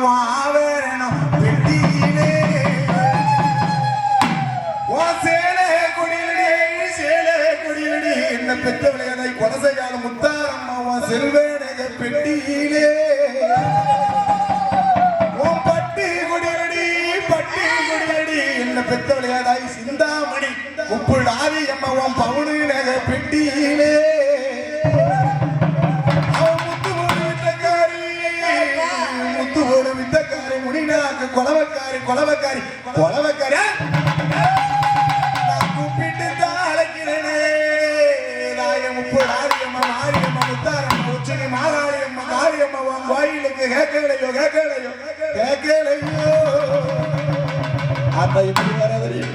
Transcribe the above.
வாவேரணும் பெட்டியிலே ஓ சேலே கொடியடி என்ன பெத்த விளையாதை கொலை செய்யாத முத்தாரம்மா ஓ செல்வேனக பெட்டியிலே ஓ பட்டி கொடியடி என்ன பெத்த விளையாதாய் சிந்தாமணி உப்புள் ஆவி அம்மா ஓ பவுனு நக பெட்டியிலே முத்துவோடு வித்தக்காரி முடினாக்கு கொலவக்காரி நான் கூப்பிட்டு தான் அழைக்கிறேனே நாயம் உப்புள் ஆரியம்மா மாரியம்மா முத்தாரம்மா உச்சனி மாகாளியம்மா காளியம்மா உன் கோயிலுக்கு கேட்கலையோ அப்ப எப்படி வர தெரியும்